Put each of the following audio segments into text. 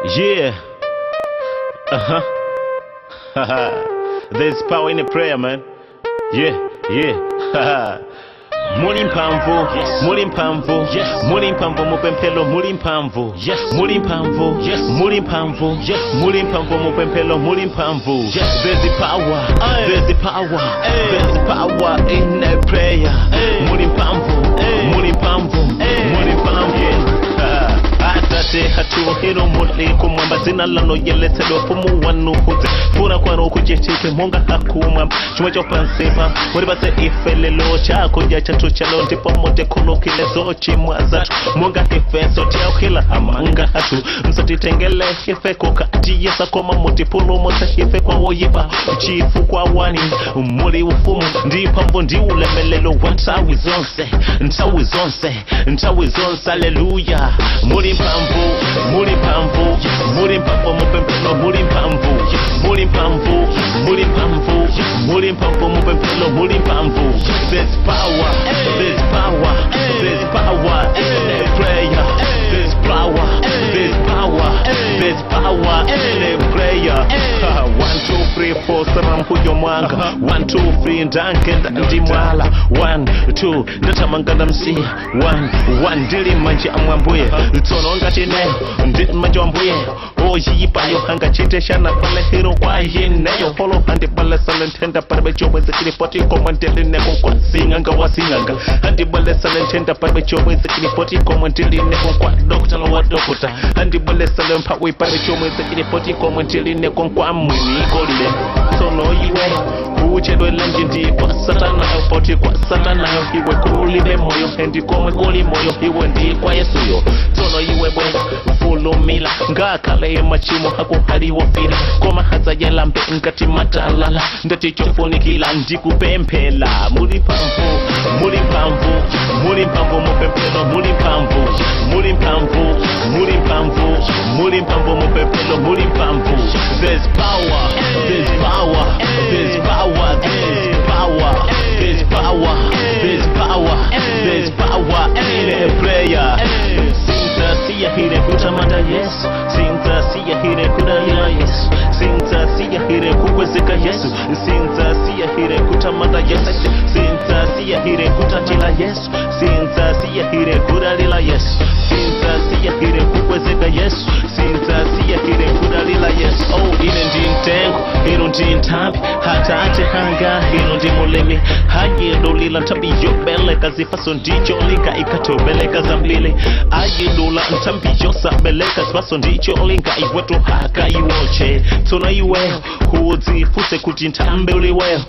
Yeah. There's power in the prayer, man. Yeah. Muri mpamvu, muri mpamvu, muri mpamvu mupempelo, muri mpamvu, muri mpamvu, muri mpamvu, muri mpamvu mupempelo, muri mpamvu. There's the power, there's the power, there's the power in the prayer. Muri mpamvu, muri mpamvu, muri mpamvu. Atate hatuhiro muli kumwamba zina lano yelete dofumu wanuhuze fura kwa roku jechike monga hakuma chuma chopansipa waribase ifelelo chako ya chatu chalo ndipo mote kuno kile zochi mwazatu monga ifeso tiao kila hamanga hatu msati tengele hife koka jiyesa koma motipulu mota hife kwa woyiba uchifu kwa wani umuli ufumu ndipambo ndi ulemelelo wantawi zonse ntawi zonse haleluya muri mpamvu mupempelo muri mpamvu mupempelo muri mpamvu. There's power in the prayer. There's power in the prayer. 1 2 3 4 saram huyo mwanga 1 2 3 ndanke ndi mwala 1 2 ndatamangana msi 1 ndili manje amwambuye tononga chineyo ndi manje ambuye oyipayo hanga chiteshana pale hero kwa yineyo follow handi pale salentenda parbe chomwe zikiri poti komandeli neko kwa singanga wasinganga handi pale salentenda parbe chomwe zikiri poti komandeli neko kwa doctor wa doctor handi pale salempa we parbe chomwe zikiri poti komandeli neko kwa mwini golile sono iwe uchedwe lenji ndi kwa satana poti kwa satana iwe kulile moyo hendi komwe goli moyo iwe ndi kwa Yesu yo sono iwe bwe fulumila ngakale machimo hakuhaliwo fila koma hazajela mpe ngati matalala ndati chofunikila ndikupemphela muri mpamvu mupempelo muri mpamvu mupempelo muri mpamvu. There's power in the prayer. Sinta siya hire kutamanda Yesu, sinta siya hire kudalila Yesu, sinta siya hire kukwezeka Yesu, sinta siya hire kutamanda Yesu, sinta siya hire kutatila Yesu, sinta siya hire kudalila Yesu, sinta siya hire kukwezeka Yesu, sinta siya hire kudalila Yesu. Oh, ine ndi mtengo, ino ndi ntambi, hata ate hanga, ino ndi mulimi, hayedolila ntambi yobeleka zifaso ndicho lika ikatobeleka zambili, ayedula ntambi yosabeleka zifaso ndicho linka iwetu haka iwoche, tona iwe, hudzifuse kuti ntambi uliwe,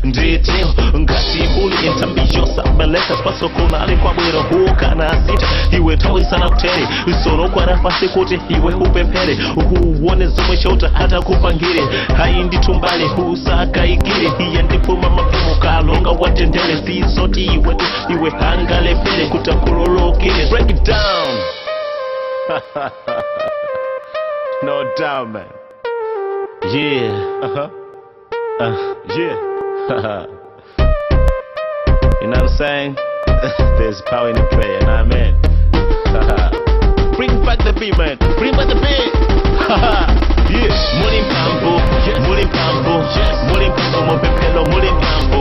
nditio, ngati uli ntambi yosabeleka zifaso kunali kwa mwiro hukana sita, iwe tawi sana kuteri, soro kwa nafasi kuti iwe hupempere, huone zomwe shota hata kupangire, haindi tumbali husaka ikiri, hiye ndipuma mafumu kalonga watendele, si soti iwe hangale pele kutakurolokile. Break it down. No doubt, man. Yeah. Yeah. You know what I'm saying? There's power in the prayer, you know what I mean? Bring back the beat, man. Bring back the beat. Yeah. Muri mpamvu mupempelo muri mpamvu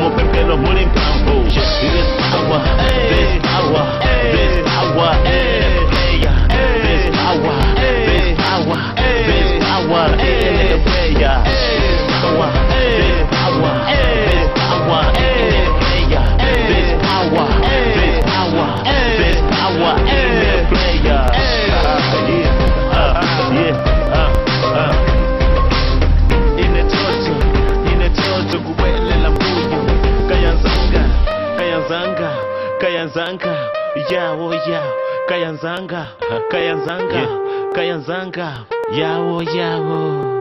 mupempelo muri mpamvu. There's power in the prayer. There's power in the prayer. There's power in the prayer. There's power in the prayer. Kayanzanga, yawo Kayanzanga, yawo.